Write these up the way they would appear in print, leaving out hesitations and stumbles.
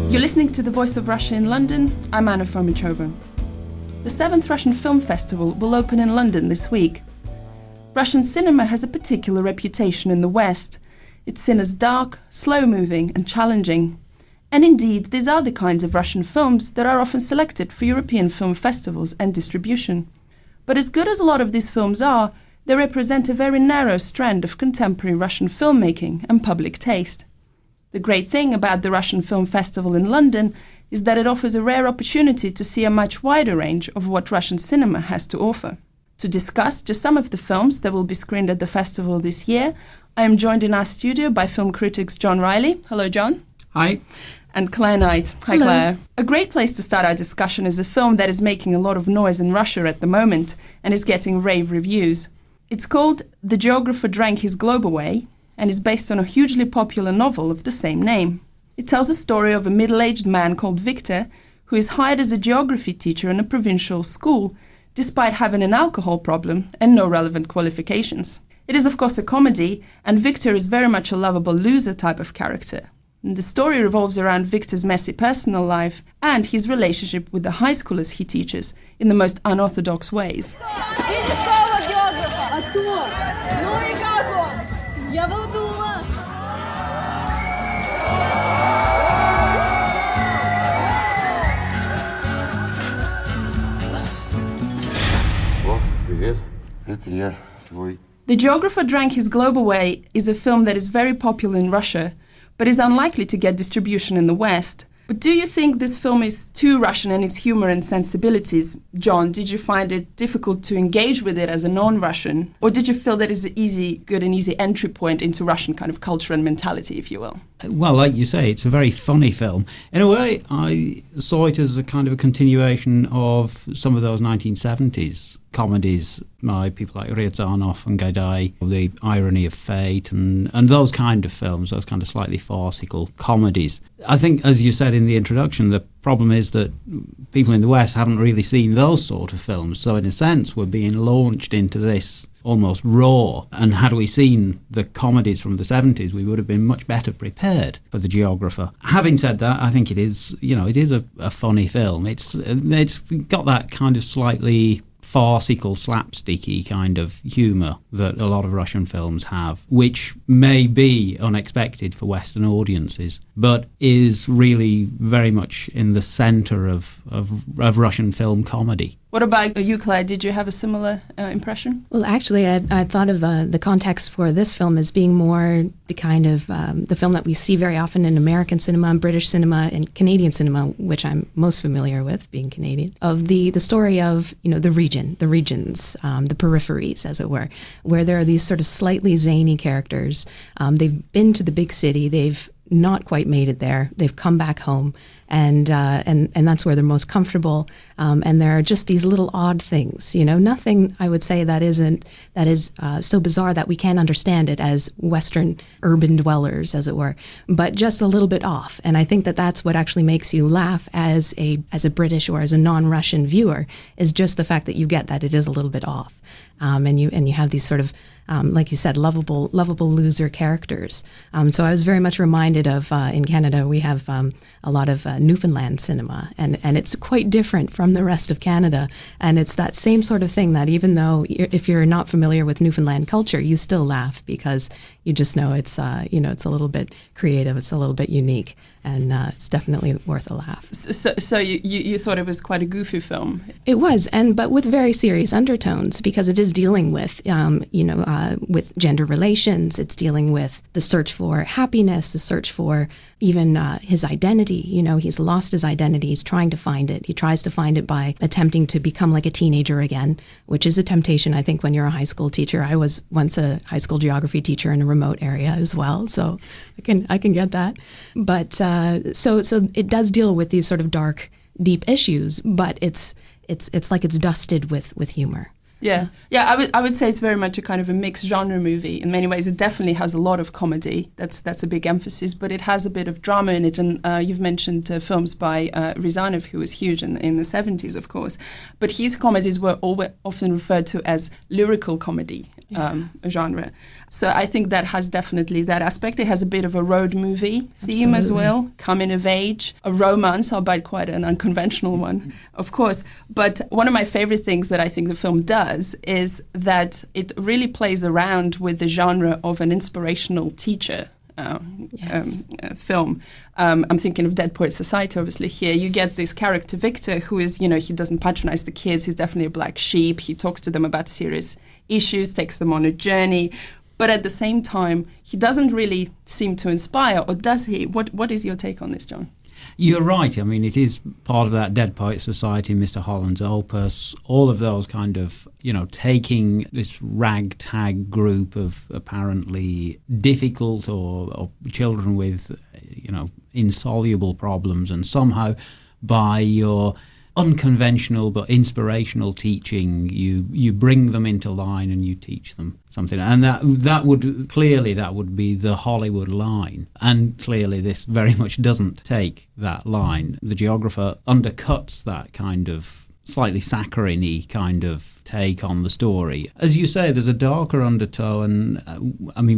You're listening to The Voice of Russia in London. I'm Anna Fomicheva. The 7th Russian Film Festival will open in London this week. Russian cinema has a particular reputation in the West. It's seen as dark, slow-moving and challenging. And indeed, these are the kinds of Russian films that are often selected for European film festivals and distribution. But as good as a lot of these films are, they represent a very narrow strand of contemporary Russian filmmaking and public taste. The great thing about the Russian Film Festival in London is that it offers a rare opportunity to see a much wider range of what Russian cinema has to offer. To discuss just some of the films that will be screened at the festival this year, I am joined in our studio by film critics John Riley. Hello, John. Hi. And Claire Knight. Hi, Hello. Claire. A great place to start our discussion is a film that is making a lot of noise in Russia at the moment and is getting rave reviews. It's called The Geographer Drank His Globe Away and is based on a hugely popular novel of the same name. It tells the story of a middle-aged man called Victor who is hired as a geography teacher in a provincial school despite having an alcohol problem and no relevant qualifications. It is of course a comedy, and Victor is very much a lovable loser type of character. And the story revolves around Victor's messy personal life and his relationship with the high schoolers he teaches in the most unorthodox ways. The Geographer Drank His Globe Away is a film that is very popular in Russia, but is unlikely to get distribution in the West. But do you think this film is too Russian in its humor and sensibilities? John, did you find it difficult to engage with it as a non-Russian? Or did you feel that it's an easy entry point into Russian kind of culture and mentality, if you will? Well, like you say, it's a very funny film. In a way, I saw it as a kind of a continuation of some of those 1970s comedies by people like Ryazanov and Gaidai, the irony of fate and those kind of films, those kind of slightly farcical comedies. I think, as you said in the introduction, the problem is that people in the West haven't really seen those sort of films. So in a sense, we're being launched into this almost raw. And had we seen the comedies from the 70s, we would have been much better prepared for The Geographer. Having said that, I think it is a funny film. It's got that kind of slightly farcical, slapsticky kind of humour that a lot of Russian films have, which may be unexpected for Western audiences, but is really very much in the centre of Russian film comedy. What about you, Claire? Did you have a similar impression? Well, actually, I thought of the context for this film as being more the kind of the film that we see very often in American cinema, British cinema, and Canadian cinema, which I'm most familiar with, being Canadian, of the story of, the regions, the peripheries, as it were, where there are these sort of slightly zany characters. They've been to the big city, they've not quite made it there, they've come back home, and that's where they're most comfortable. And there are just these little odd things, nothing I would say that is so bizarre that we can't understand it as Western urban dwellers, as it were, but just a little bit off. And I think that that's what actually makes you laugh as a British or as a non-Russian viewer, is just the fact that you get that it is a little bit off. And you have these sort of, like you said, lovable loser characters. So I was very much reminded of, in Canada, we have a lot of Newfoundland cinema, and it's quite different from the rest of Canada. And it's that same sort of thing that even though if you're not familiar with Newfoundland culture, you still laugh because you just know it's it's a little bit creative, it's a little bit unique, and it's definitely worth a laugh. So you thought it was quite a goofy film? It was, but with very serious undertones, because it is dealing with with gender relations. It's dealing with the search for happiness, the search for even his identity. He's lost his identity. He's trying to find it. He tries to find it by attempting to become like a teenager again, which is a temptation, I think, when you're a high school teacher. I was once a high school geography teacher in a remote area as well, so I can get that. But so it does deal with these sort of dark, deep issues, but it's like it's dusted with humor. Yeah, I would say it's very much a kind of a mixed genre movie. In many ways, it definitely has a lot of comedy. That's a big emphasis, but it has a bit of drama in it. And you've mentioned films by Ryazanov, who was huge in the 70s, of course. But his comedies were often referred to as lyrical comedy. genre. So I think that has definitely that aspect. It has a bit of a road movie theme as Absolutely. well, coming of age, a romance, albeit quite an unconventional one, of course. But one of my favorite things that I think the film does is that it really plays around with the genre of an inspirational teacher. Film. I'm thinking of Dead Poets Society, obviously, here. You get this character, Victor, who is, he doesn't patronize the kids. He's definitely a black sheep. He talks to them about serious issues, takes them on a journey. But at the same time, he doesn't really seem to inspire, or does he? What is your take on this, John? You're right. I mean, it is part of that Dead Poets Society, Mr. Holland's opus, all of those kind of, taking this ragtag group of apparently difficult or children with, insoluble problems, and somehow by your unconventional but inspirational teaching, you bring them into line and you teach them something. And that would be the Hollywood line. And clearly this very much doesn't take that line. The geographer undercuts that kind of slightly saccharine-y kind of take on the story. As you say, there's a darker undertow, and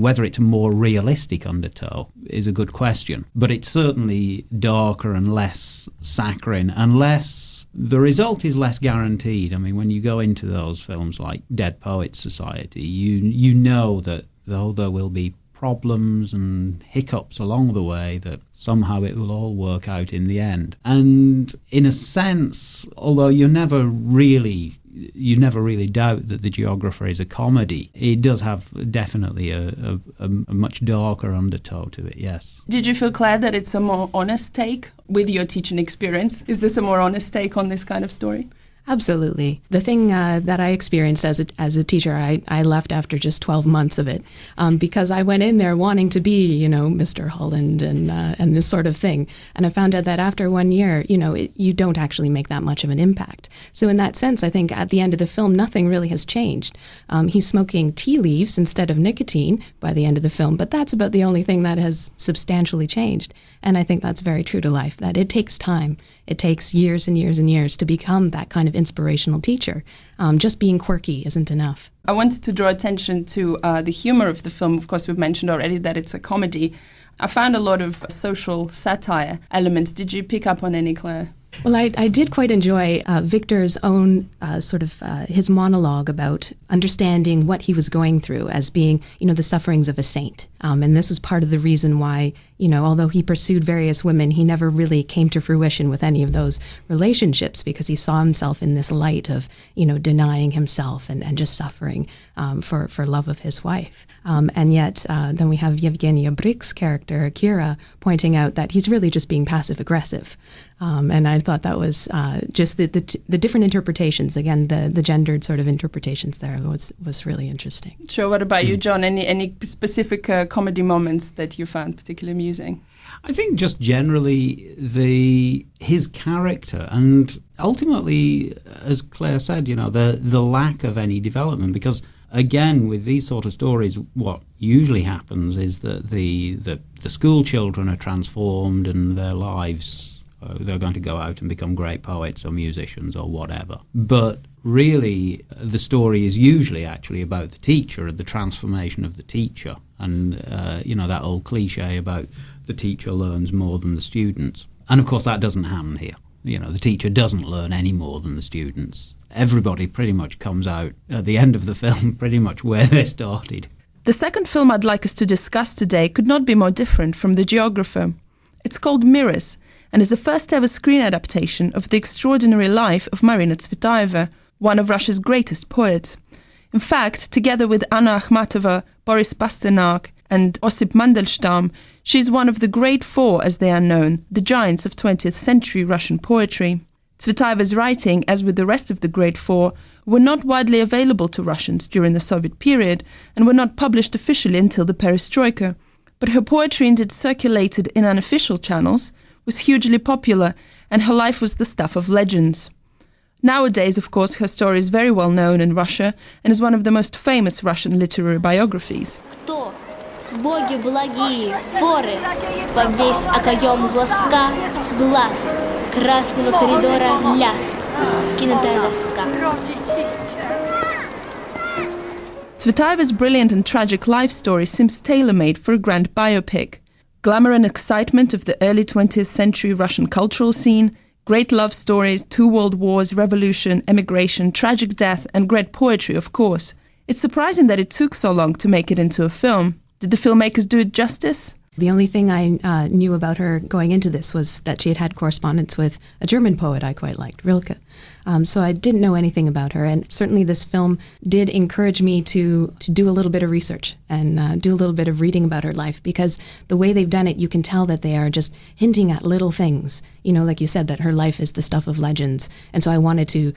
whether it's a more realistic undertow is a good question. But it's certainly darker and less saccharine, and the result is less guaranteed. I mean, when you go into those films like Dead Poets Society, you know that though there will be problems and hiccups along the way, that somehow it will all work out in the end. And in a sense, although you never really doubt that the geographer is a comedy, it does have definitely a much darker undertow to it, yes. Did you feel, Claire, that it's a more honest take with your teaching experience? Is this a more honest take on this kind of story? Absolutely. The thing that I experienced as a teacher, I left after just 12 months of it because I went in there wanting to be, Mr. Holland and this sort of thing. And I found out that after 1 year, you don't actually make that much of an impact. So in that sense, I think at the end of the film, nothing really has changed. He's smoking tea leaves instead of nicotine by the end of the film, but that's about the only thing that has substantially changed. And I think that's very true to life, that it takes time. It takes years and years and years to become that kind of inspirational teacher. Just being quirky isn't enough. I wanted to draw attention to the humor of the film. Of course, we've mentioned already that it's a comedy. I found a lot of social satire elements. Did you pick up on any, Claire? Well, I did quite enjoy Victor's own his monologue about understanding what he was going through as being, the sufferings of a saint. And this was part of the reason why, although he pursued various women, he never really came to fruition with any of those relationships because he saw himself in this light of, denying himself and just suffering for love of his wife. And yet then we have Yevgenia Bryk's character, Akira, pointing out that he's really just being passive-aggressive. And I thought that was just the different interpretations, again, the gendered sort of interpretations there was really interesting. Sure. What about you, John? Any specific comedy moments that you found particularly amusing? I think just generally his character, and ultimately, as Claire said, the lack of any development, because again, with these sort of stories, what usually happens is that the school children are transformed and their lives, they're going to go out and become great poets or musicians or whatever. But really, the story is usually actually about the teacher and the transformation of the teacher. And, that old cliche about the teacher learns more than the students. And, of course, that doesn't happen here. The teacher doesn't learn any more than the students. Everybody pretty much comes out at the end of the film pretty much where they started. The second film I'd like us to discuss today could not be more different from The Geographer. It's called Mirrors and is the first ever screen adaptation of the extraordinary life of Marina Tsvetaeva, one of Russia's greatest poets. In fact, together with Anna Akhmatova, Boris Pasternak and Osip Mandelstam, she's one of the Great Four, as they are known, the giants of 20th century Russian poetry. Tsvetaeva's writing, as with the rest of the Great Four, were not widely available to Russians during the Soviet period and were not published officially until the Perestroika. But her poetry, indeed circulated in unofficial channels, was hugely popular, and her life was the stuff of legends. Nowadays, of course, her story is very well known in Russia and is one of the most famous Russian literary biographies. Кто? Боги благие, воры, повесь окоем глазка, глаз, красного коридора ляск, скинутая доска. Tsvetaeva's brilliant and tragic life story seems tailor-made for a grand biopic. Glamour and excitement of the early 20th century Russian cultural scene, great love stories, 2 world wars, revolution, emigration, tragic death, and great poetry, of course. It's surprising that it took so long to make it into a film. Did the filmmakers do it justice? The only thing I knew about her going into this was that she had had correspondence with a German poet I quite liked, Rilke. So I didn't know anything about her, and certainly this film did encourage me to do a little bit of research and do a little bit of reading about her life, because the way they've done it, you can tell that they are just hinting at little things. You know, like you said, that her life is the stuff of legends, and so I wanted to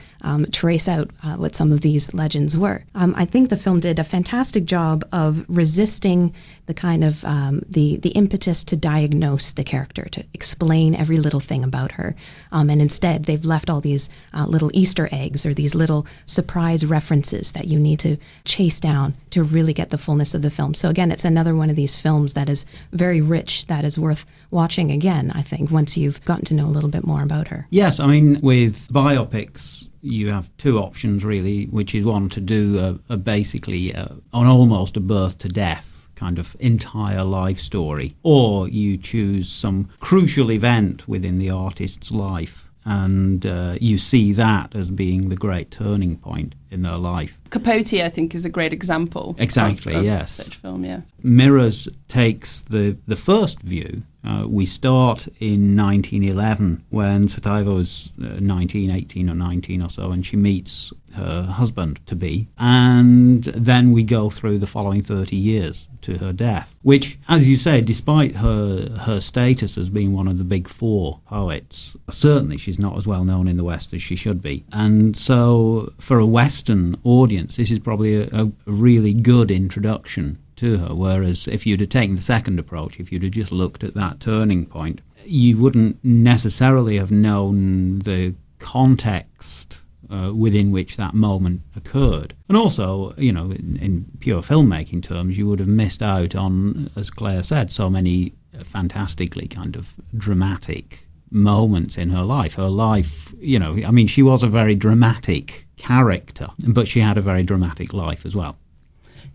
trace out what some of these legends were. I think the film did a fantastic job of resisting the kind of the impetus to diagnose the character, to explain every little thing about her, and instead they've left all these little Easter eggs or these little surprise references that you need to chase down to really get the fullness of the film. So again, it's another one of these films that is very rich, that is worth watching again, I think, once you've gotten to know a little bit more about her. Yes, I mean, with biopics, you have 2 options really, which is one to do basically on almost a birth to death kind of entire life story, or you choose some crucial event within the artist's life, and you see that as being the great turning point in their life. Capote, I think, is a great example. Exactly, of yes. Such film, yeah. Mirrors takes the first view. We start in 1911 when Tsvetaeva was 18 or 19 or so, and she meets her husband-to-be, and then we go through the following 30 years to her death, which, as you say, despite her status as being one of the big 4 poets, certainly she's not as well known in the West as she should be. And so for a Western audience, this is probably a really good introduction to her, whereas if you'd have taken the second approach, if you'd have just looked at that turning point, you wouldn't necessarily have known the context within which that moment occurred. And also, you know, in pure filmmaking terms, you would have missed out on, as Claire said, so many fantastically kind of dramatic moments in her life. Her life, you know, I mean, she was a very dramatic character, but she had a very dramatic life as well.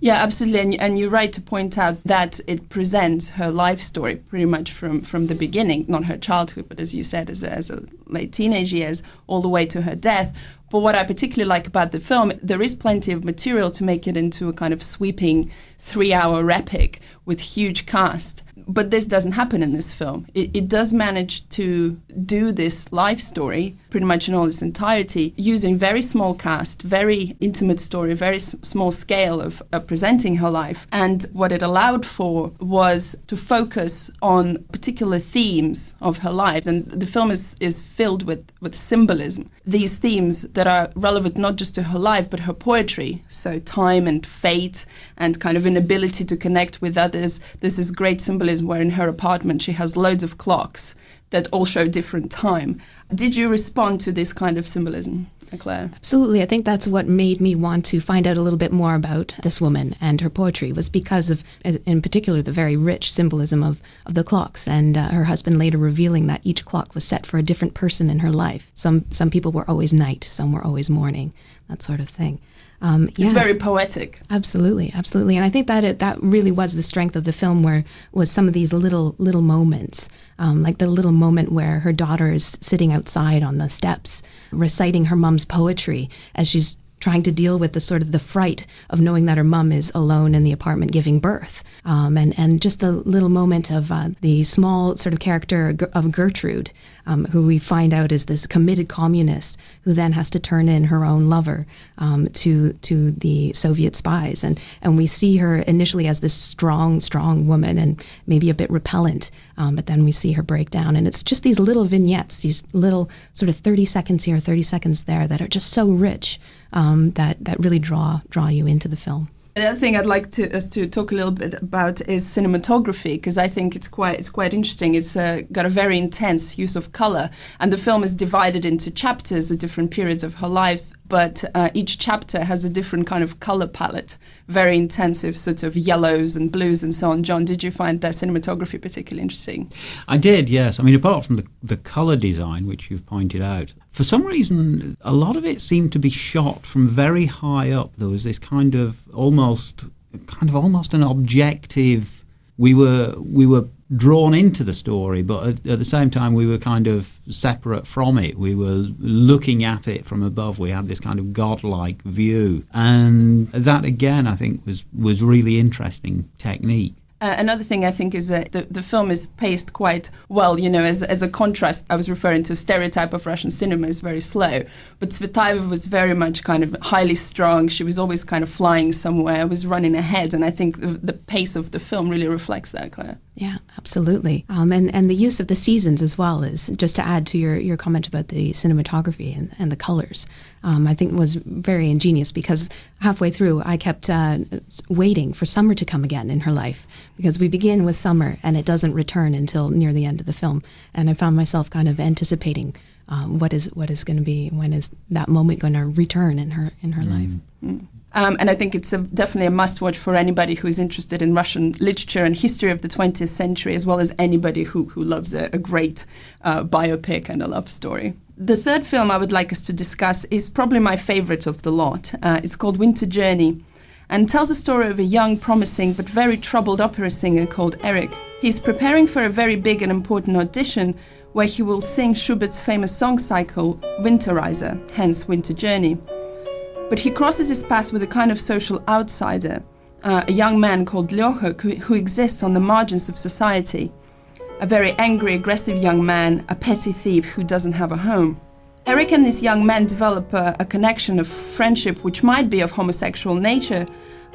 Yeah, absolutely. And you're right to point out that it presents her life story pretty much from the beginning, not her childhood, but as you said, as a late teenage years, all the way to her death. But what I particularly like about the film, there is plenty of material to make it into a kind of sweeping 3-hour epic with huge cast. But this doesn't happen in this film. It does manage to do this life story pretty much in all its entirety, using very small cast, very intimate story, very small scale of presenting her life. And what it allowed for was to focus on particular themes of her life. And the film is filled with symbolism. These themes that are relevant not just to her life, but her poetry. So time and fate and kind of inability to connect with others. There's this great symbolism where in her apartment she has loads of clocks that all show different time. Did you respond to this kind of symbolism, Claire? Absolutely. I think that's what made me want to find out a little bit more about this woman and her poetry, was because of, in particular, the very rich symbolism of the clocks, and her husband later revealing that each clock was set for a different person in her life. Some people were always night, some were always morning, that sort of thing. It's very poetic. Absolutely, absolutely. And I think that really was the strength of the film, where was some of these little moments, like the little moment where her daughter is sitting outside on the steps reciting her mom's poetry as she's trying to deal with the sort of the fright of knowing that her mom is alone in the apartment giving birth. And just the little moment of the small sort of character of Gertrude, who we find out is this committed communist who then has to turn in her own lover to the Soviet spies. And we see her initially as this strong woman and maybe a bit repellent, but then we see her break down. And it's just these little vignettes, these little sort of 30 seconds here, 30 seconds there that are just so rich that really draw you into the film. The other thing I'd like us to talk a little bit about is cinematography, because I think it's quite interesting. It's got a very intense use of color, and the film is divided into chapters at different periods of her life, but each chapter has a different kind of color palette, very intensive sort of yellows and blues and so on. John, did you find that cinematography particularly interesting? I did, yes. I mean, apart from the colour design, which you've pointed out, for some reason, a lot of it seemed to be shot from very high up. There was this kind of almost an objective. We were drawn into the story, but at the same time we were kind of separate from it. We were looking at it from above. We had this kind of godlike view, and that again I think was really interesting technique. Another thing I think is that the film is paced quite well, as a contrast. I was referring to a stereotype of Russian cinema is very slow, but Tsvetaeva was very much kind of highly strung. She was always kind of flying somewhere, was running ahead, and I think the pace of the film really reflects that, Claire. Yeah, absolutely. And the use of the seasons as well is, just to add to your comment about the cinematography and the colors, I think was very ingenious, because halfway through I kept waiting for summer to come again in her life, because we begin with summer and it doesn't return until near the end of the film. And I found myself kind of anticipating what is going to be, when is that moment going to return in her life. Mm. And I think it's definitely a must-watch for anybody who's interested in Russian literature and history of the 20th century, as well as anybody who loves a great biopic and a love story. The third film I would like us to discuss is probably my favorite of the lot. It's called Winter Journey, and tells the story of a young, promising, but very troubled opera singer called Eric. He's preparing for a very big and important audition where he will sing Schubert's famous song cycle, Winterizer, hence Winter Journey. But he crosses his path with a kind of social outsider, a young man called Lyocha, who exists on the margins of society. A very angry, aggressive young man, a petty thief who doesn't have a home. Eric and this young man develop a connection of friendship which might be of homosexual nature,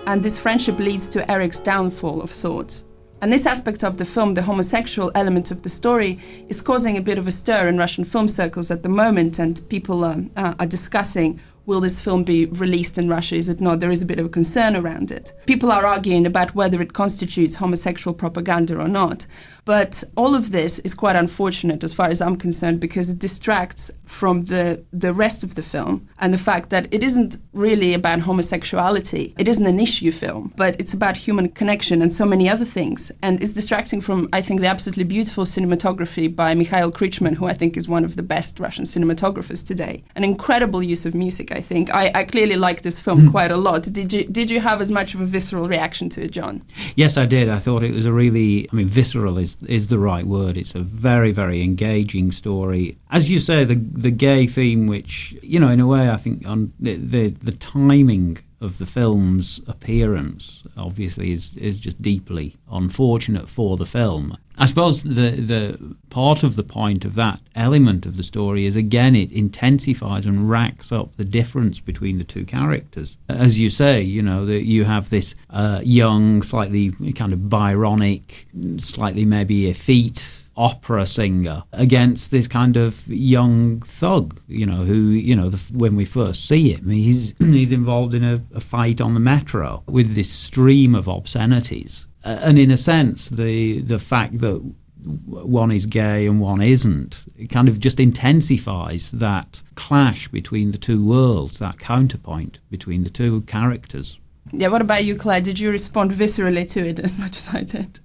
and this friendship leads to Eric's downfall of sorts. And this aspect of the film, the homosexual element of the story, is causing a bit of a stir in Russian film circles at the moment, and people are discussing, will this film be released in Russia? Is it not? There is a bit of a concern around it. People are arguing about whether it constitutes homosexual propaganda or not. But all of this is quite unfortunate as far as I'm concerned, because it distracts from the rest of the film and the fact that it isn't really about homosexuality. It isn't an issue film, but it's about human connection and so many other things. And it's distracting from, I think, the absolutely beautiful cinematography by Mikhail Krichman, who I think is one of the best Russian cinematographers today. An incredible use of music, I think. I clearly like this film quite a lot. Did you have as much of a visceral reaction to it, John? Yes, I did. I thought it was visceral is the right word. It's a very, very engaging story. As you say, the gay theme, which, in a way, I think on the timing of the film's appearance obviously is just deeply unfortunate for the film. I suppose the part of the point of that element of the story is, again, it intensifies and racks up the difference between the two characters. As you say, that you have this young, slightly kind of Byronic, slightly maybe effete opera singer against this kind of young thug, who, when we first see him, he's involved in a fight on the metro with this stream of obscenities. And in a sense, the fact that one is gay and one isn't, it kind of just intensifies that clash between the two worlds, that counterpoint between the two characters. Yeah, what about you, Claire? Did you respond viscerally to it as much as I did?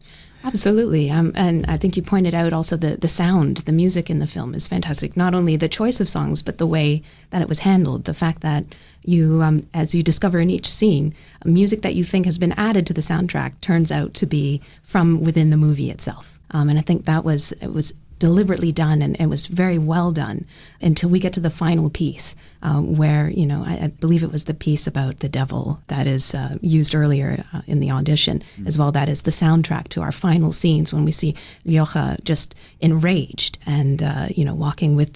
Absolutely. And I think you pointed out also the sound, the music in the film is fantastic. Not only the choice of songs, but the way that it was handled. The fact that you, as you discover in each scene, music that you think has been added to the soundtrack turns out to be from within the movie itself. And I think it was deliberately done, and it was very well done until we get to the final piece, where, I believe it was the piece about the devil that is used earlier in the audition, as well. That is the soundtrack to our final scenes when we see Lyocha just enraged and, walking with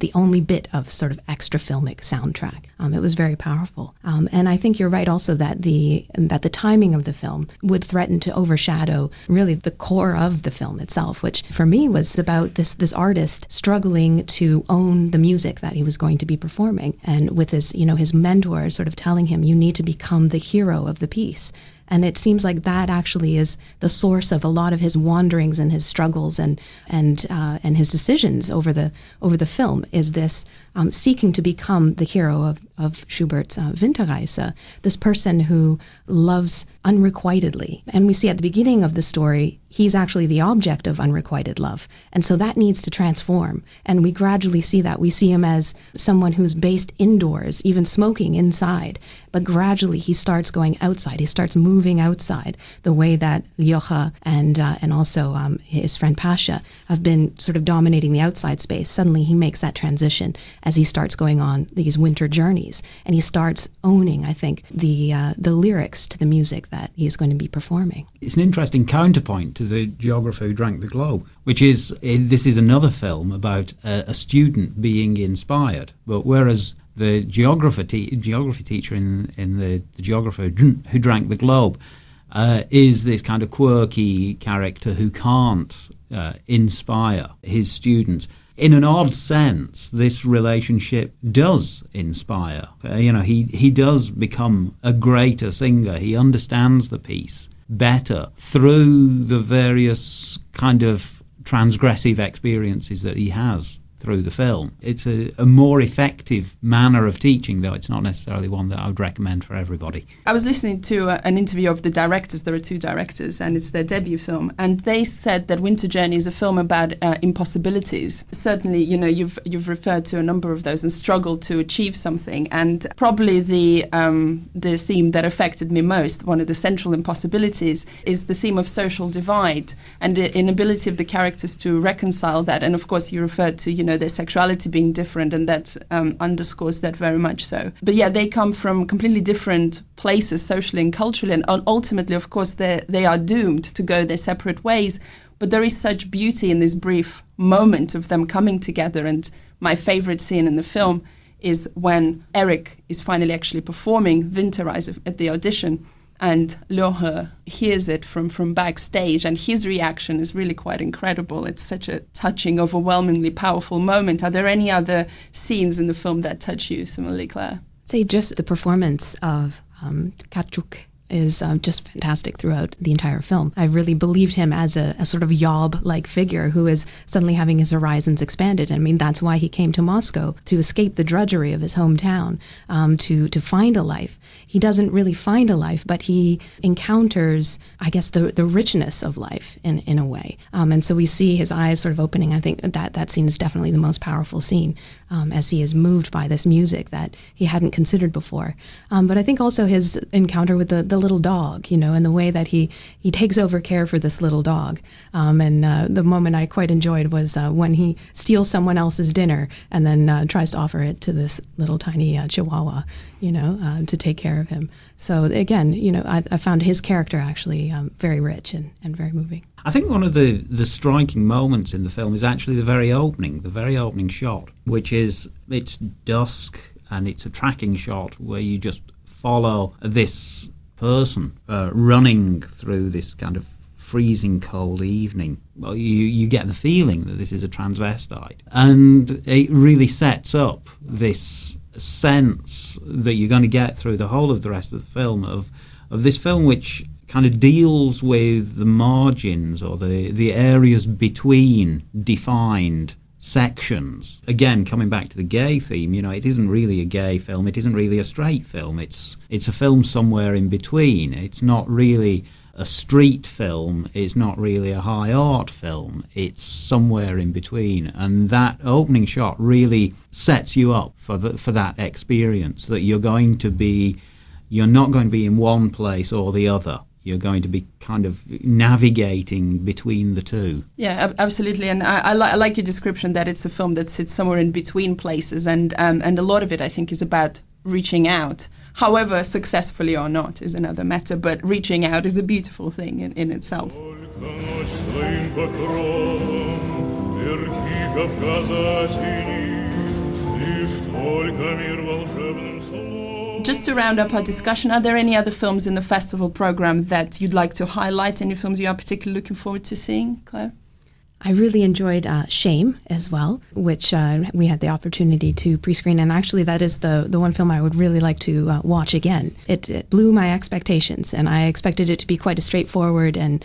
the only bit of sort of extra filmic soundtrack. It was very powerful. And I think you're right also that the timing of the film would threaten to overshadow really the core of the film itself, which for me was about this artist struggling to own the music that he was going to be performing. And with his mentor sort of telling him, you need to become the hero of the piece. And it seems like that actually is the source of a lot of his wanderings and his struggles and his decisions over the film, is this seeking to become the hero of Schubert's Winterreise, this person who loves unrequitedly. And we see at the beginning of the story, he's actually the object of unrequited love. And so that needs to transform. And we gradually see that. We see him as someone who's based indoors, even smoking inside. But gradually he starts going outside. He starts moving outside the way that Ljocha and also his friend Pasha have been sort of dominating the outside space. Suddenly he makes that transition as he starts going on these winter journeys. And he starts owning, I think, the lyrics to the music that he's going to be performing. It's an interesting counterpoint to The Geographer Who Drank the Globe, which is, this is another film about a student being inspired. But whereas the geography teacher in The Geographer Who Drank the Globe is this kind of quirky character who can't inspire his students. In an odd sense, this relationship does inspire. He does become a greater singer. He understands the piece better through the various kind of transgressive experiences that he has through the film. It's a more effective manner of teaching, though it's not necessarily one that I would recommend for everybody. I was listening to an interview of the directors. There are two directors, and it's their debut film. And they said that Winter Journey is a film about impossibilities. Certainly, you've referred to a number of those and struggled to achieve something. And probably the theme that affected me most, one of the central impossibilities, is the theme of social divide and the inability of the characters to reconcile that. And of course, you referred to, their sexuality being different, and that underscores that very much so. But yeah, they come from completely different places socially and culturally, and ultimately, of course, they are doomed to go their separate ways. But there is such beauty in this brief moment of them coming together. And my favorite scene in the film is when Eric is finally actually performing Winterreise at the audition, and Ljocha hears it from backstage, and his reaction is really quite incredible. It's such a touching, overwhelmingly powerful moment. Are there any other scenes in the film that touch you similarly, Claire? I'd say just the performance of Kachuk is just fantastic throughout the entire film. I really believed him as a sort of Job-like figure who is suddenly having his horizons expanded. I mean, that's why he came to Moscow, to escape the drudgery of his hometown, to find a life. He doesn't really find a life, but he encounters, I guess, the richness of life in a way. And so we see his eyes sort of opening. I think that scene is definitely the most powerful scene, as he is moved by this music that he hadn't considered before. But I think also his encounter with the little dog, and the way that he takes over care for this little dog. And the moment I quite enjoyed was when he steals someone else's dinner and then tries to offer it to this little tiny chihuahua, to take care of him. So again, I found his character actually very rich and very moving. I think one of the striking moments in the film is actually the very opening shot, which is, it's dusk and it's a tracking shot where you just follow this person running through this kind of freezing cold evening. Well, you get the feeling that this is a transvestite, and it really sets up this sense that you're going to get through the whole of the rest of the film of this film, which kind of deals with the margins or the areas between defined sections. Again, coming back to the gay theme, it isn't really a gay film, it isn't really a straight film, it's a film somewhere in between. It's not really a street film, it's not really a high art film, it's somewhere in between. And that opening shot really sets you up for that experience, that you're not going to be in one place or the other. You're going to be kind of navigating between the two. Yeah, absolutely. And I like your description that it's a film that sits somewhere in between places, and a lot of it, I think, is about reaching out. However, successfully or not is another matter, but reaching out is a beautiful thing in itself. Just to round up our discussion, are there any other films in the festival program that you'd like to highlight? Any films you are particularly looking forward to seeing, Claire? I really enjoyed Shame as well, which we had the opportunity to pre-screen, and actually that is the one film I would really like to watch again. It blew my expectations, and I expected it to be quite a straightforward and,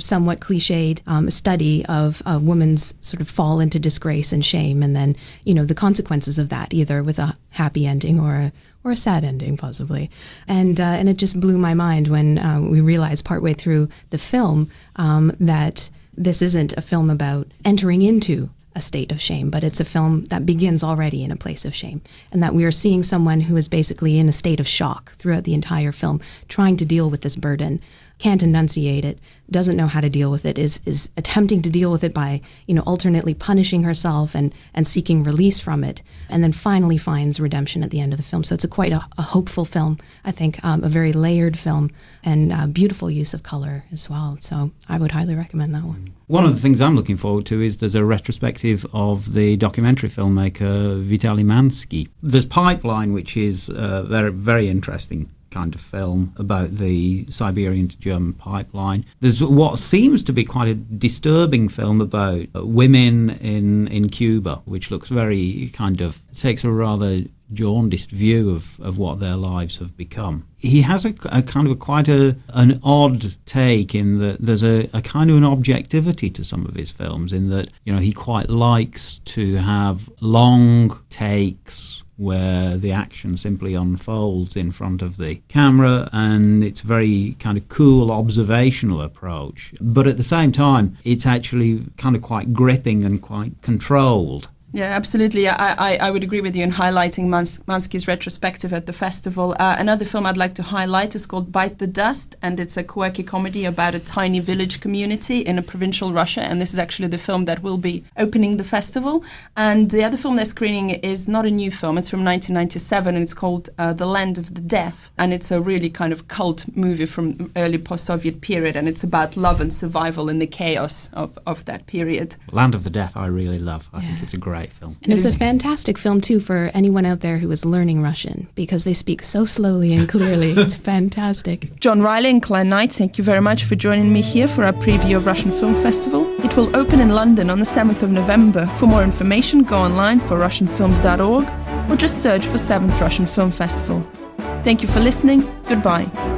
somewhat cliched study of a woman's sort of fall into disgrace and shame, and then, the consequences of that, either with a happy ending or a sad ending, possibly. And it just blew my mind when we realized partway through the film that this isn't a film about entering into a state of shame, but it's a film that begins already in a place of shame, and that we are seeing someone who is basically in a state of shock throughout the entire film, trying to deal with this burden, can't enunciate it, doesn't know how to deal with it, is attempting to deal with it by, alternately punishing herself and seeking release from it, and then finally finds redemption at the end of the film. So it's quite a hopeful film, I think, a very layered film, and beautiful use of color as well. So I would highly recommend that one. One of the things I'm looking forward to is there's a retrospective of the documentary filmmaker Vitaly Mansky. There's Pipeline, which is a very, very interesting kind of film about the Siberian to German pipeline. There's what seems to be quite a disturbing film about women in Cuba, which looks very takes a rather jaundiced view of what their lives have become. He has a kind of quite an odd take in that there's a kind of an objectivity to some of his films, in that, he quite likes to have long takes where the action simply unfolds in front of the camera, and it's a very kind of cool observational approach. But at the same time, it's actually kind of quite gripping and quite controlled. Yeah, absolutely. I would agree with you in highlighting Mansky's retrospective at the festival. Another film I'd like to highlight is called Bite the Dust, and it's a quirky comedy about a tiny village community in a provincial Russia, and this is actually the film that will be opening the festival. And the other film they're screening is not a new film, it's from 1997, and it's called The Land of the Deaf, and it's a really kind of cult movie from early post-Soviet period, and it's about love and survival in the chaos of that period. Land of the Deaf I really love. I think it's a great film. And it's a fantastic film, too, for anyone out there who is learning Russian, because they speak so slowly and clearly. It's fantastic. John Riley and Claire Knight, thank you very much for joining me here for our preview of Russian Film Festival. It will open in London on the 7th of November. For more information, go online for russianfilms.org or just search for 7th Russian Film Festival. Thank you for listening. Goodbye.